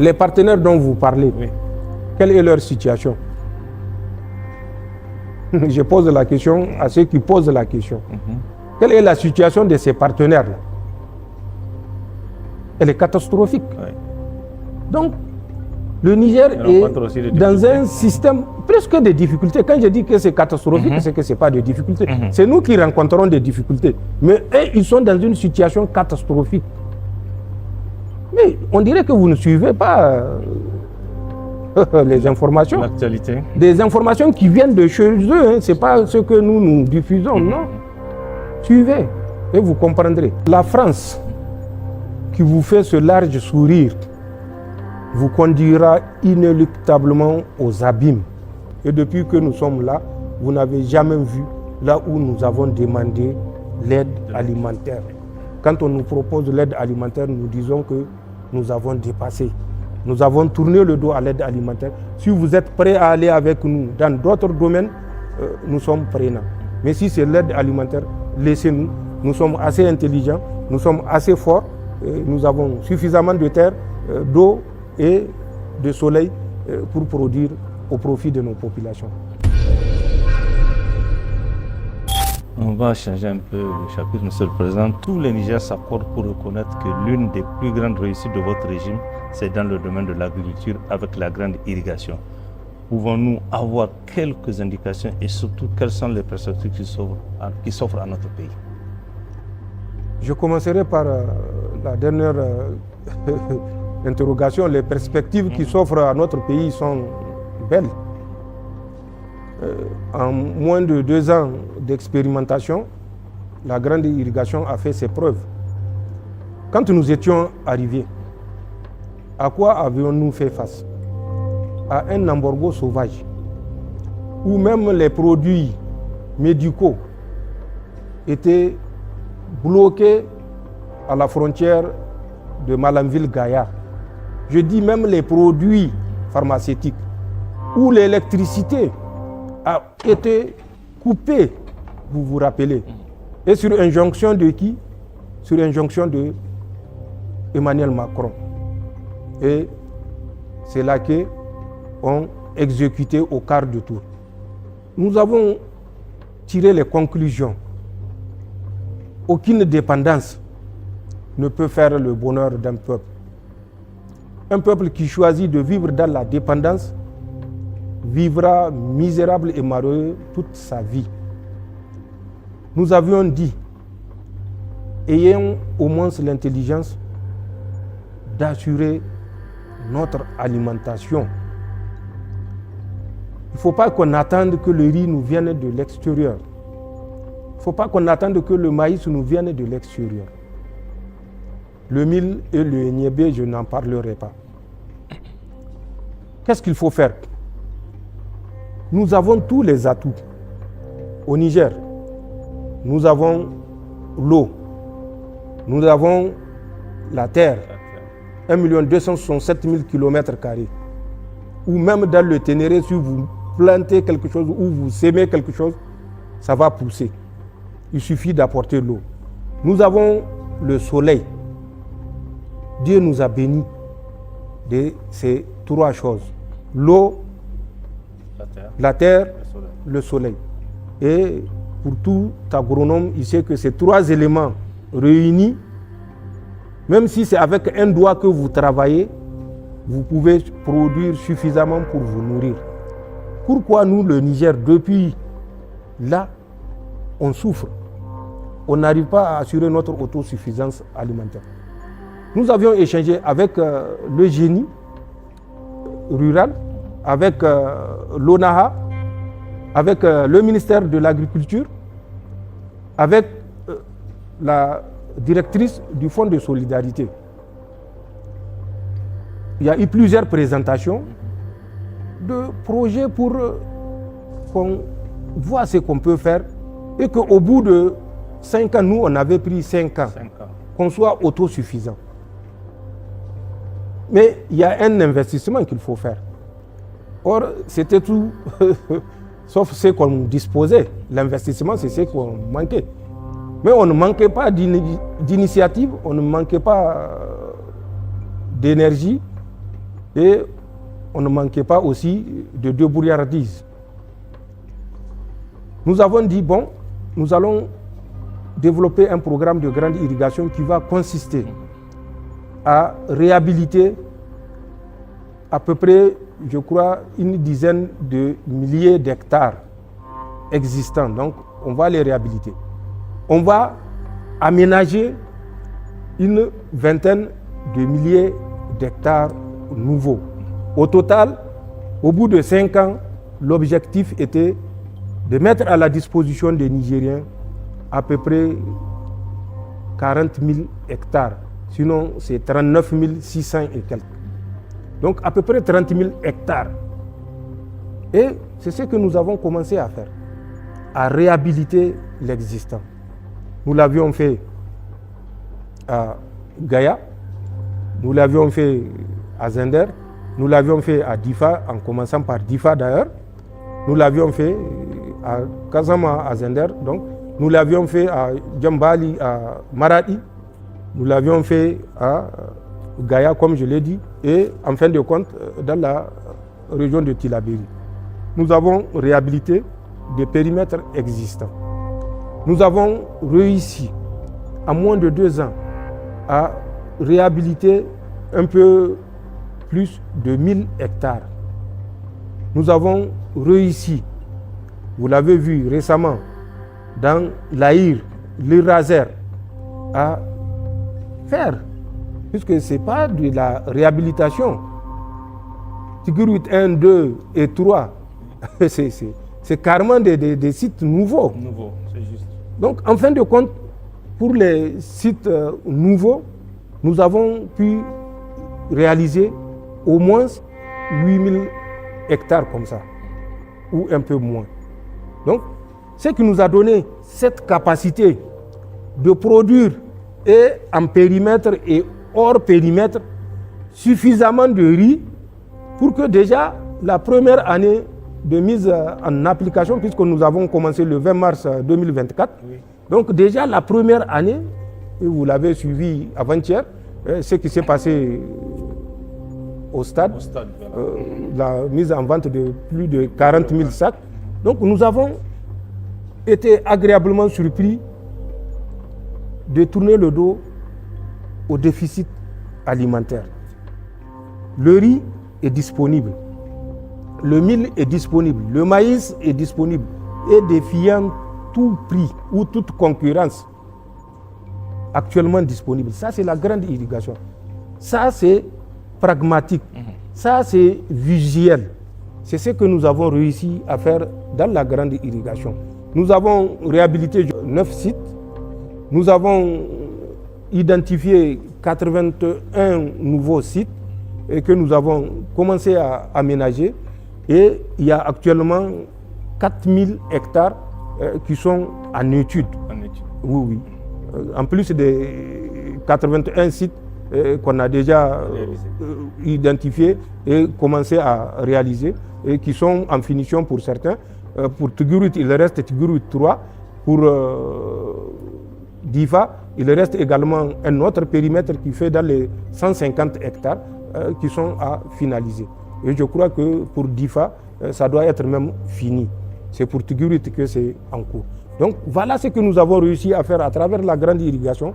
Les partenaires dont vous parlez, oui. Quelle est leur situation? Je pose la question à ceux qui posent la question. Quelle est la situation de ces partenaires-là? Elle est catastrophique. Oui. Donc, le Niger est dans un système plus que de difficultés. Quand je dis que c'est catastrophique, c'est que ce n'est pas de difficultés. C'est nous qui rencontrons des difficultés. Mais eux, ils sont dans une situation catastrophique. Mais on dirait que vous ne suivez pas les informations. L'actualité. Des informations qui viennent de chez eux. Hein. Ce n'est pas ce que nous diffusons, non. Suivez et vous comprendrez. La France, qui vous fait ce large sourire, vous conduira inéluctablement aux abîmes. Et depuis que nous sommes là, vous n'avez jamais vu là où nous avons demandé l'aide alimentaire. Quand on nous propose l'aide alimentaire, nous disons que nous avons dépassé. Nous avons tourné le dos à l'aide alimentaire. Si vous êtes prêts à aller avec nous dans d'autres domaines, nous sommes prenants. Mais si c'est l'aide alimentaire, laissez-nous. Nous sommes assez intelligents, nous sommes assez forts, nous avons suffisamment de terre, d'eau et de soleil pour produire au profit de nos populations. On va changer un peu le chapitre, Monsieur le Président. Tous les Nigériens s'accordent pour reconnaître que l'une des plus grandes réussites de votre régime, c'est dans le domaine de l'agriculture avec la grande irrigation. Pouvons-nous avoir quelques indications et surtout quelles sont les perspectives qui s'offrent à notre pays? Je commencerai par la dernière interrogation. Les perspectives qui s'offrent à notre pays sont belles. En moins de 2 ans d'expérimentation, la grande irrigation a fait ses preuves. Quand nous étions arrivés, à quoi avions-nous fait face? À un embargo sauvage, où même les produits médicaux étaient bloqués à la frontière de Malanville-Gaïa. Je dis même les produits pharmaceutiques, où l'électricité a été coupée, vous vous rappelez. Et sur injonction de qui? Sur injonction de Emmanuel Macron. Et c'est là qu'on exécuté au quart de tour. Nous avons tiré les conclusions. Aucune dépendance ne peut faire le bonheur d'un peuple. Un peuple qui choisit de vivre dans la dépendance vivra misérable et malheureux toute sa vie. Nous avions dit, ayons au moins l'intelligence d'assurer notre alimentation. Il ne faut pas qu'on attende que le riz nous vienne de l'extérieur. Il ne faut pas qu'on attende que le maïs nous vienne de l'extérieur. Le mil et le niébé, je n'en parlerai pas. Qu'est-ce qu'il faut faire? Nous avons tous les atouts. Au Niger, nous avons l'eau, nous avons la terre, 1 267 000 km². Ou même dans le Ténéré, si vous plantez quelque chose ou vous sémez quelque chose, ça va pousser. Il suffit d'apporter l'eau. Nous avons le soleil. Dieu nous a bénis de ces 3 choses. L'eau, la terre, le soleil. Et pour tout agronome, il sait que ces 3 éléments réunis, même si c'est avec un doigt que vous travaillez, vous pouvez produire suffisamment pour vous nourrir. Pourquoi nous, le Niger, depuis là, on souffre? On n'arrive pas à assurer notre autosuffisance alimentaire. Nous avions échangé avec le génie rural, avec l'ONAHA, avec le ministère de l'Agriculture, avec la directrice du Fonds de solidarité. Il y a eu plusieurs présentations de projets pour qu'on voit ce qu'on peut faire et qu'au bout de 5 ans, nous on avait pris 5 ans, qu'on soit autosuffisant. Mais il y a un investissement qu'il faut faire. Or, c'était tout, sauf ce qu'on disposait. L'investissement, c'est ce qu'on manquait. Mais on ne manquait pas d'initiative, on ne manquait pas d'énergie, Et on ne manquait pas aussi de débrouillardise. Nous avons dit, bon, nous allons développer un programme de grande irrigation qui va consister à réhabiliter à peu près, je crois, une dizaine de milliers d'hectares existants. Donc, on va les réhabiliter. On va aménager une vingtaine de milliers d'hectares nouveaux. Au total, au bout de 5 ans, l'objectif était de mettre à la disposition des Nigériens à peu près 40 000 hectares. Sinon, c'est 39 600 et quelques. Donc, à peu près 30 000 hectares. Et c'est ce que nous avons commencé à faire, à réhabiliter l'existant. Nous l'avions fait à Gaya, nous l'avions fait à Zender, nous l'avions fait à Difa, en commençant par Difa d'ailleurs. Nous l'avions fait à Kazama, à Zender, donc. Nous l'avions fait à Djambali, à Maradi. Nous l'avions fait à Gaya, comme je l'ai dit, et en fin de compte, dans la région de Tillabéri. Nous avons réhabilité des périmètres existants. Nous avons réussi, en moins de 2 ans, à réhabiliter un peu plus de 1000 hectares. Nous avons réussi, vous l'avez vu récemment, dans l'Aïr, l'Iraser, à faire, puisque ce n'est pas de la réhabilitation. Tigourout 1, 2 et 3, c'est carrément des sites nouveaux. C'est juste. Donc, en fin de compte, pour les sites nouveaux, nous avons pu réaliser au moins 8000 hectares comme ça, ou un peu moins. Donc, ce qui nous a donné cette capacité de produire et en périmètre et hors périmètre suffisamment de riz pour que déjà la première année de mise en application, puisque nous avons commencé le 20 mars 2024, oui. Donc déjà la première année, et vous l'avez suivi avant-hier, ce qui s'est passé au stade, la mise en vente de plus de 40 000 sacs. Donc nous avons été agréablement surpris de tourner le dos au déficit alimentaire. Le riz est disponible, le mil est disponible, le maïs est disponible et défiant tout prix ou toute concurrence actuellement disponible. Ça, c'est la grande irrigation. Ça, c'est pragmatique. Ça, c'est visuel. C'est ce que nous avons réussi à faire dans la grande irrigation. Nous avons réhabilité 9 sites. Nous avons identifié 81 nouveaux sites et que nous avons commencé à aménager. Et il y a actuellement 4000 hectares qui sont en étude. Oui. En plus des 81 sites qu'on a déjà identifiés et commencé à réaliser et qui sont en finition pour certains. Pour Tigourout, il reste Tigourout 3. Pour Difa, il reste également un autre périmètre qui fait dans les 150 hectares qui sont à finaliser. Et je crois que pour Difa, ça doit être même fini. C'est pour Tigourout que c'est en cours. Donc voilà ce que nous avons réussi à faire à travers la grande irrigation,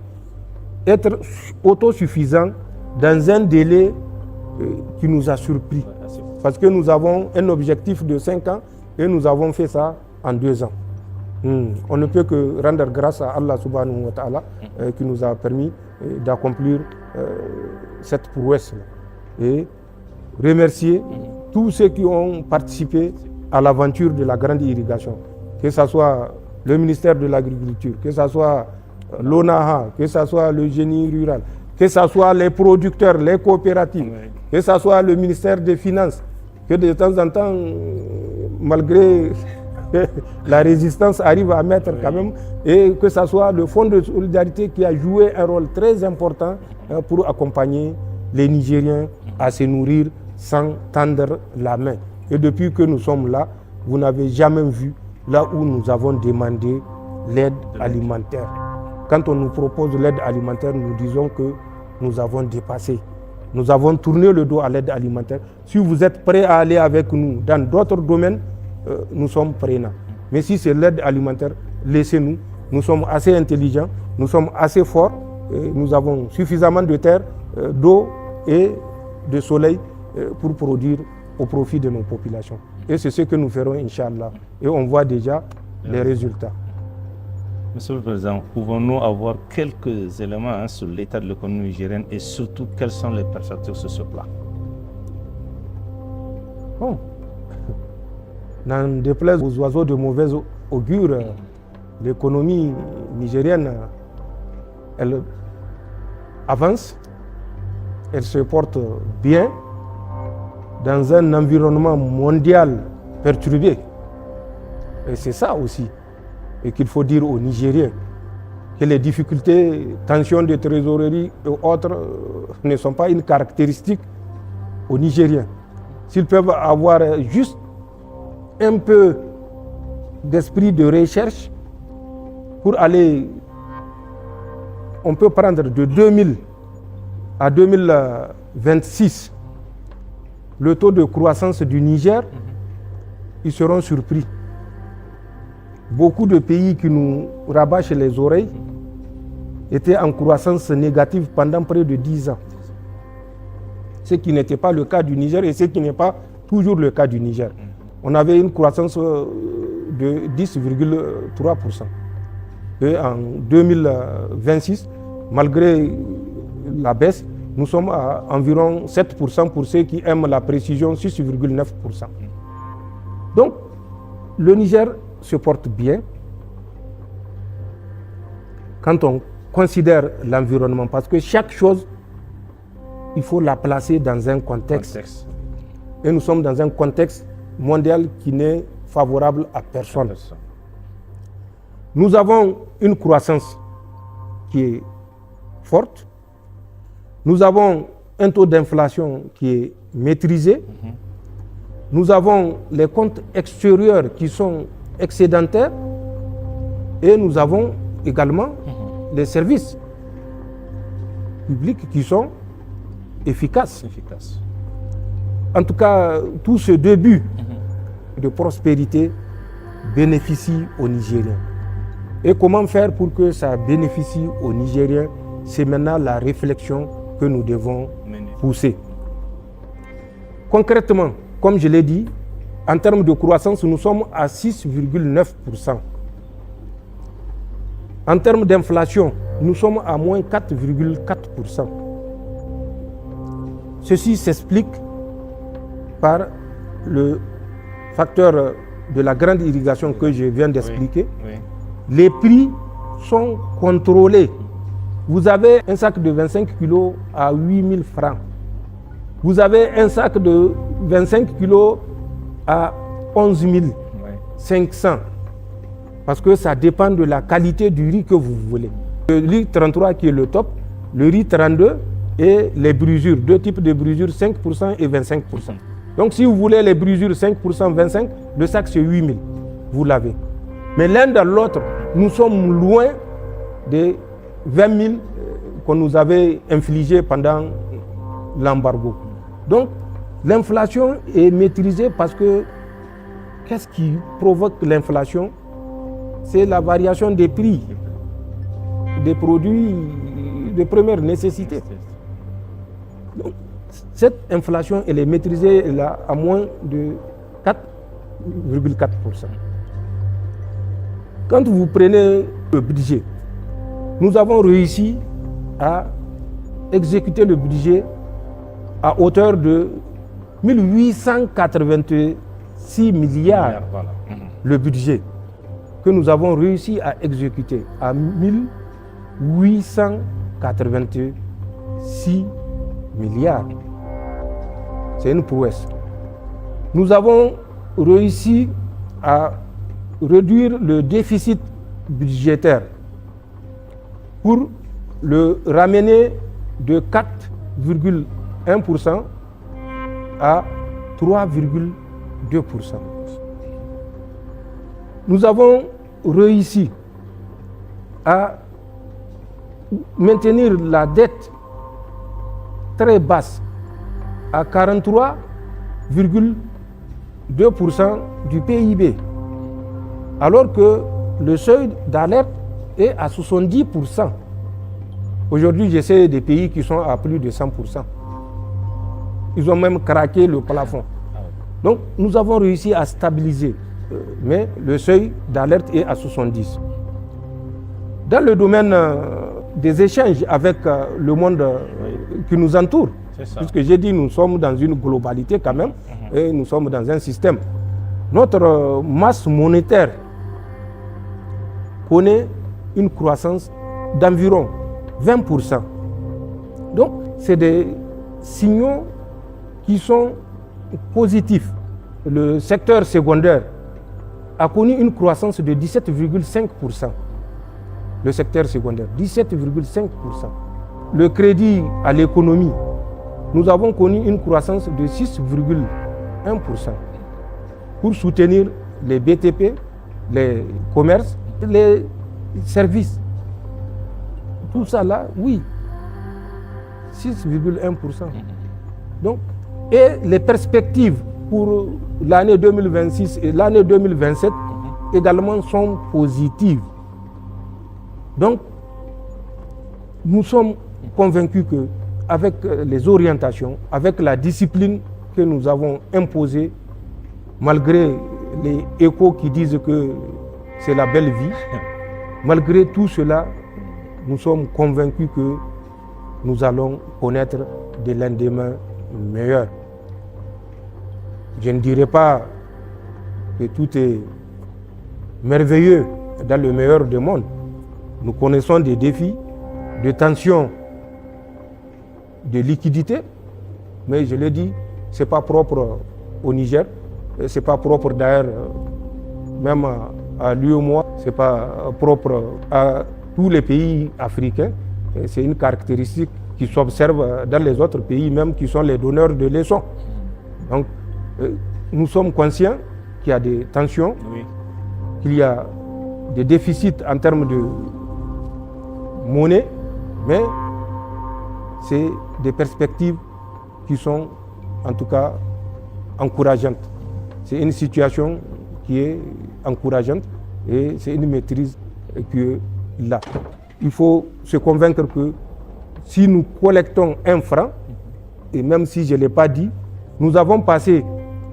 être autosuffisant dans un délai qui nous a surpris. Parce que nous avons un objectif de 5 ans et nous avons fait ça en 2 ans. On ne peut que rendre grâce à Allah subhanahu wa ta'ala qui nous a permis d'accomplir cette prouesse. Et remercier tous ceux qui ont participé à l'aventure de la grande irrigation, que ce soit le ministère de l'Agriculture, que ce soit l'ONAHA, que ce soit le génie rural, que ce soit les producteurs, les coopératives, que ce soit le ministère des Finances, que de temps en temps, malgré la résistance, arrive à mettre quand même, et que ce soit le Fonds de solidarité qui a joué un rôle très important pour accompagner les Nigériens à se nourrir sans tendre la main. Et depuis que nous sommes là, vous n'avez jamais vu là où nous avons demandé l'aide alimentaire. Quand on nous propose l'aide alimentaire, nous disons que nous avons dépassé Nous avons tourné le dos à l'aide alimentaire. Si vous êtes prêts à aller avec nous dans d'autres domaines, nous sommes prenants. Mais si c'est l'aide alimentaire, laissez-nous. Nous sommes assez intelligents, nous sommes assez forts, et nous avons suffisamment de terre, d'eau et de soleil pour produire au profit de nos populations. Et c'est ce que nous ferons, Inch'Allah. Et on voit déjà les résultats. Monsieur le Président, pouvons-nous avoir quelques éléments sur l'état de l'économie nigérienne et surtout quelles sont les perspectives sur ce plan? Bon. N'en déplaise aux oiseaux de mauvais augure, l'économie nigérienne, elle avance, elle se porte bien dans un environnement mondial perturbé. Et c'est ça aussi et qu'il faut dire aux Nigériens, que les difficultés, tensions de trésorerie et autres ne sont pas une caractéristique aux Nigériens. S'ils peuvent avoir juste un peu d'esprit de recherche pour aller, on peut prendre de 2000 à 2026 le taux de croissance du Niger, ils seront surpris. Beaucoup de pays qui nous rabâchent les oreilles étaient en croissance négative pendant près de 10 ans. Ce qui n'était pas le cas du Niger et ce qui n'est pas toujours le cas du Niger. On avait une croissance de 10,3%. Et en 2026, malgré la baisse, nous sommes à environ 7% pour ceux qui aiment la précision, 6,9%. Donc, le Niger se porte bien quand on considère l'environnement, parce que chaque chose, il faut la placer dans un contexte. Et nous sommes dans un contexte mondial qui n'est favorable à personne. Nous avons une croissance qui est forte. Nous avons un taux d'inflation qui est maîtrisé. Nous avons les comptes extérieurs qui sont excédentaires. Et nous avons également les services publics qui sont efficaces. En tout cas, tout ce début de prospérité bénéficie aux Nigériens. Et comment faire pour que ça bénéficie aux Nigériens? C'est maintenant la réflexion que nous devons pousser. Concrètement, comme je l'ai dit, en termes de croissance, nous sommes à 6,9%. En termes d'inflation, nous sommes à moins 4,4%. Ceci s'explique par le facteur de la grande irrigation que je viens d'expliquer. Les prix sont contrôlés. Vous avez un sac de 25 kg à 8 000 francs. Vous avez un sac de 25 kg à 11 500. Parce que ça dépend de la qualité du riz que vous voulez. Le riz 33 qui est le top, le riz 32 et les brisures, deux types de brisures, 5% et 25%. Donc si vous voulez les brisures 5%, 25%, le sac c'est 8 000. Vous l'avez. Mais l'un dans l'autre, nous sommes loin des 20 000 qu'on nous avait infligés pendant l'embargo. Donc l'inflation est maîtrisée parce que qu'est-ce qui provoque l'inflation? C'est la variation des prix des produits de première nécessité. Donc, cette inflation, elle est maîtrisée là, à moins de 4,4%. Quand vous prenez le budget, nous avons réussi à exécuter le budget à hauteur de 1886 milliards. Le budget que nous avons réussi à exécuter à 1886 milliards. C'est une prouesse. Nous avons réussi à réduire le déficit budgétaire pour le ramener de 4,1% à 3,2%. Nous avons réussi à maintenir la dette très basse, à 43,2% du PIB, alors que le seuil d'alerte est à 70%. Aujourd'hui, je sais des pays qui sont à plus de 100%. Ils ont même craqué le plafond. Donc, nous avons réussi à stabiliser, mais le seuil d'alerte est à 70%. Dans le domaine des échanges avec le monde qui nous entoure, puisque j'ai dit nous sommes dans une globalité quand même, et nous sommes dans un système. Notre masse monétaire connaît une croissance d'environ 20%. Donc, c'est des signaux qui sont positifs. Le secteur secondaire a connu une croissance de 17,5%. Le secteur secondaire, 17,5%. Le crédit à l'économie, nous avons connu une croissance de 6,1% pour soutenir les BTP, les commerces, les services. Tout ça là, oui, 6,1%. Donc, et les perspectives pour l'année 2026 et l'année 2027 également sont positives. Donc, nous sommes convaincus qu'avec les orientations, avec la discipline que nous avons imposée, malgré les échos qui disent que c'est la belle vie, malgré tout cela, nous sommes convaincus que nous allons connaître des lendemains meilleurs. Je ne dirais pas que tout est merveilleux dans le meilleur des mondes. Nous connaissons des défis, de tensions, de liquidité, mais je l'ai dit, ce n'est pas propre au Niger, ce n'est pas propre d'ailleurs même à l'UEMOA, ce n'est pas propre à tous les pays africains. C'est une caractéristique qui s'observe dans les autres pays, même qui sont les donneurs de leçons. Donc, nous sommes conscients qu'il y a des tensions, qu'il y a des déficits en termes de monnaie, mais c'est des perspectives qui sont en tout cas encourageantes. C'est une situation qui est encourageante et c'est une maîtrise qui est là. Il faut se convaincre que si nous collectons 1 franc, et même si je ne l'ai pas dit, nous avons passé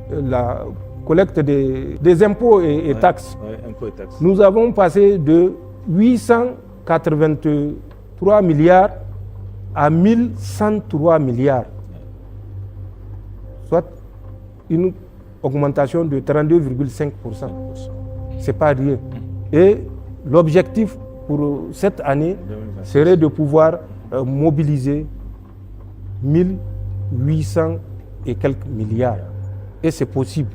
la collecte des impôts et taxes. Impôts et taxes. Nous avons passé de 883 milliards à 1103 milliards, soit une augmentation de 32,5%. Ce n'est pas rien. Et l'objectif pour cette année serait de pouvoir mobiliser 1800 et quelques milliards. Et c'est possible.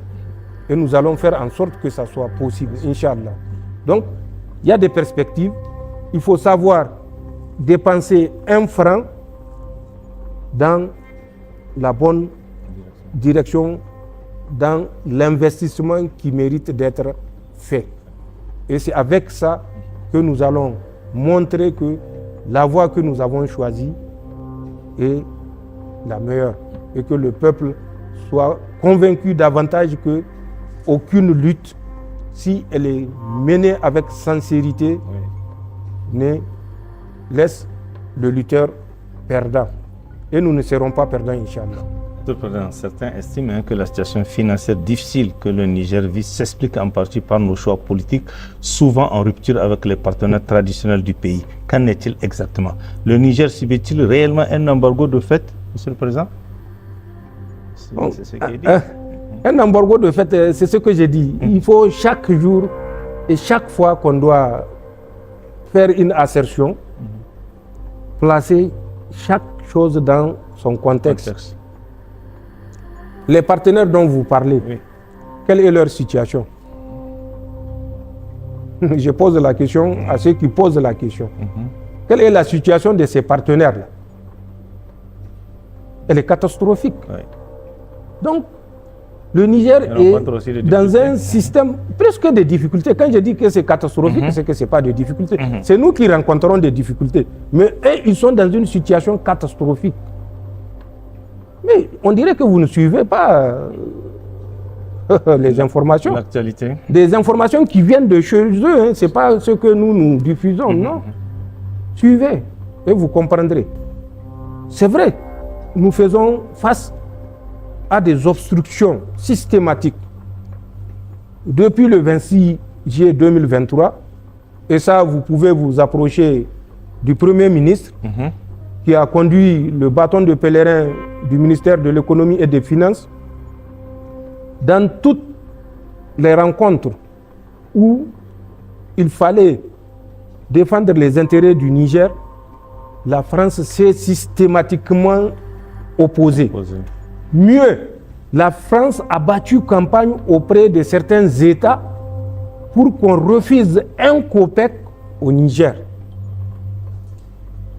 Et nous allons faire en sorte que ça soit possible, Inch'Allah. Donc, il y a des perspectives. Il faut savoir dépenser 1 franc dans la bonne direction, dans l'investissement qui mérite d'être fait. Et c'est avec ça que nous allons montrer que la voie que nous avons choisie est la meilleure et que le peuple soit convaincu davantage que aucune lutte, si elle est menée avec sincérité, ne laisse le lutteur perdant. Et nous ne serons pas perdants, Inch'Allah. Certains estiment que la situation financière difficile que le Niger vit s'explique en partie par nos choix politiques, souvent en rupture avec les partenaires traditionnels du pays. Qu'en est-il exactement? Le Niger subit-il réellement un embargo de fait, Monsieur le Président? C'est ce qui est dit. Un embargo de fait, c'est ce que j'ai dit. Il faut chaque jour et chaque fois qu'on doit faire une assertion, placer chaque chose dans son contexte. Les partenaires dont vous parlez, quelle est leur situation? Je pose la question à ceux qui posent la question. Quelle est la situation de ces partenaires-là? Elle est catastrophique. Donc, le Niger est dans un système presque de difficultés. Quand je dis que c'est catastrophique, c'est que ce n'est pas de difficultés. C'est nous qui rencontrons des difficultés. Mais eux, ils sont dans une situation catastrophique. Mais on dirait que vous ne suivez pas les informations. L'actualité. Des informations qui viennent de chez eux, hein. Ce n'est pas ce que nous diffusons, non. Suivez et vous comprendrez. C'est vrai, nous faisons face à des obstructions systématiques depuis le 26 juillet 2023. Et ça, vous pouvez vous approcher du Premier ministre qui a conduit le bâton de pèlerin du ministère de l'économie et des finances dans toutes les rencontres où il fallait défendre les intérêts du Niger. La France s'est systématiquement opposée. Mieux, la France a battu campagne auprès de certains États pour qu'on refuse un copec au Niger.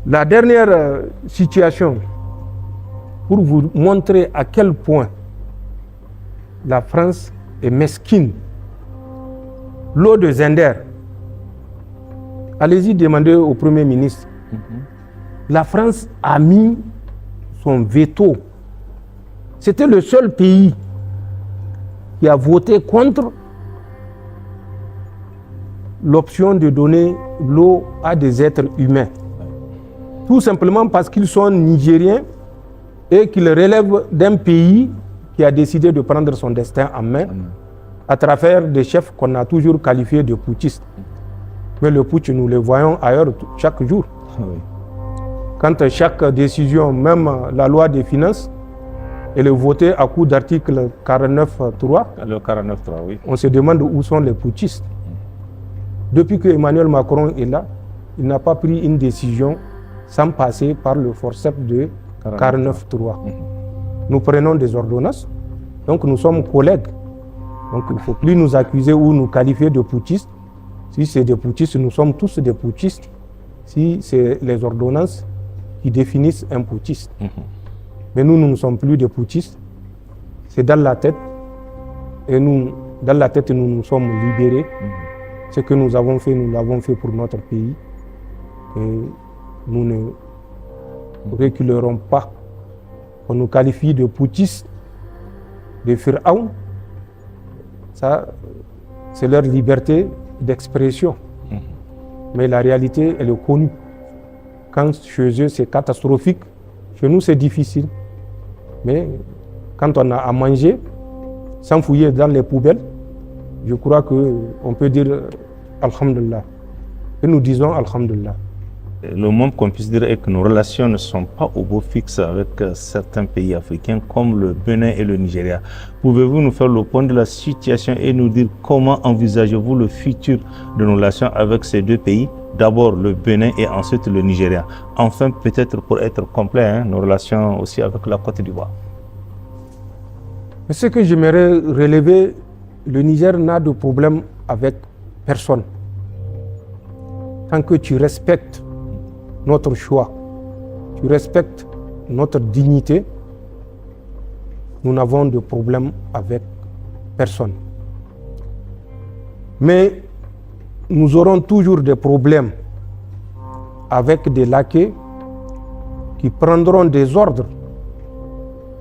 La dernière situation, pour vous montrer à quel point la France est mesquine. L'eau de Zender, allez-y demander au Premier ministre. La France a mis son veto. C'était le seul pays qui a voté contre l'option de donner l'eau à des êtres humains. Tout simplement parce qu'ils sont nigériens et qu'ils relèvent d'un pays qui a décidé de prendre son destin en main à travers des chefs qu'on a toujours qualifiés de putschistes. Mais le putsch, nous le voyons ailleurs chaque jour. Quand chaque décision, même la loi des finances, elle est votée à coup d'article 49.3. Le 49.3, oui. On se demande où sont les putschistes. Depuis que Emmanuel Macron est là, il n'a pas pris une décision sans passer par le forceps de 49.3. Nous prenons des ordonnances, donc nous sommes collègues. Donc il ne faut plus nous accuser ou nous qualifier de putschistes. Si c'est des putschistes, nous sommes tous des putschistes. Si c'est les ordonnances qui définissent un putschiste. Mais nous ne sommes plus des putschistes. C'est dans la tête. Et nous, dans la tête, nous nous sommes libérés. Ce que nous avons fait, nous l'avons fait pour notre pays. Et nous ne reculerons pas. On nous qualifie de putschistes, de Pharaon. Ça, c'est leur liberté d'expression. Mais la réalité, elle est connue. Quand chez eux, c'est catastrophique, chez nous, c'est difficile. Mais quand on a à manger, sans fouiller dans les poubelles, je crois qu'on peut dire Alhamdulillah. Et nous disons Alhamdulillah. Le moins qu'on puisse dire est que nos relations ne sont pas au beau fixe avec certains pays africains comme le Bénin et le Nigeria. Pouvez-vous nous faire le point de la situation et nous dire comment envisagez-vous le futur de nos relations avec ces deux pays? D'abord le Bénin et ensuite le Nigeria. Enfin, peut-être pour être complet, nos relations aussi avec la Côte d'Ivoire. Ce que j'aimerais relever, le Niger n'a de problème avec personne. Tant que tu respectes notre choix, tu respectes notre dignité, nous n'avons de problème avec personne. Mais nous aurons toujours des problèmes avec des laquais qui prendront des ordres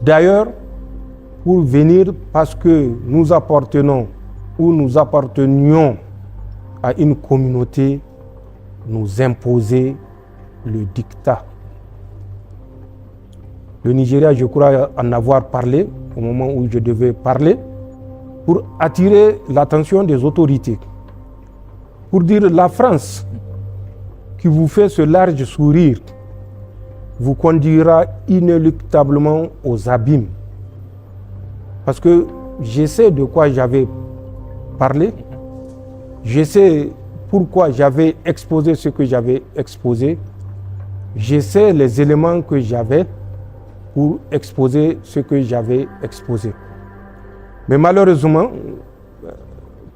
d'ailleurs pour venir parce que nous appartenons ou nous appartenions à une communauté, nous imposer le dictat. Le Nigeria, je crois en avoir parlé au moment où je devais parler, pour attirer l'attention des autorités, pour dire la France qui vous fait ce large sourire vous conduira inéluctablement aux abîmes. Parce que je sais de quoi j'avais parlé, je sais pourquoi j'avais exposé ce que j'avais exposé, je sais les éléments que j'avais pour exposer ce que j'avais exposé. Mais malheureusement,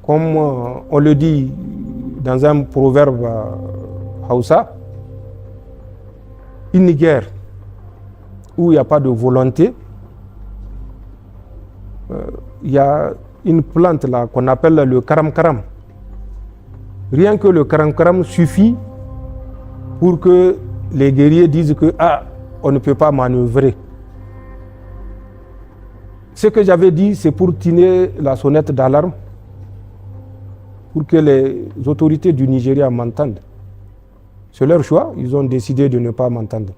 comme on le dit dans un proverbe Hausa, une guerre où il n'y a pas de volonté, il y a une plante là qu'on appelle le karam-karam. Rien que le karam-karam suffit pour que les guerriers disent que on ne peut pas manœuvrer. Ce que j'avais dit, c'est pour tirer la sonnette d'alarme, pour que les autorités du Nigeria m'entendent. C'est leur choix, ils ont décidé de ne pas m'entendre.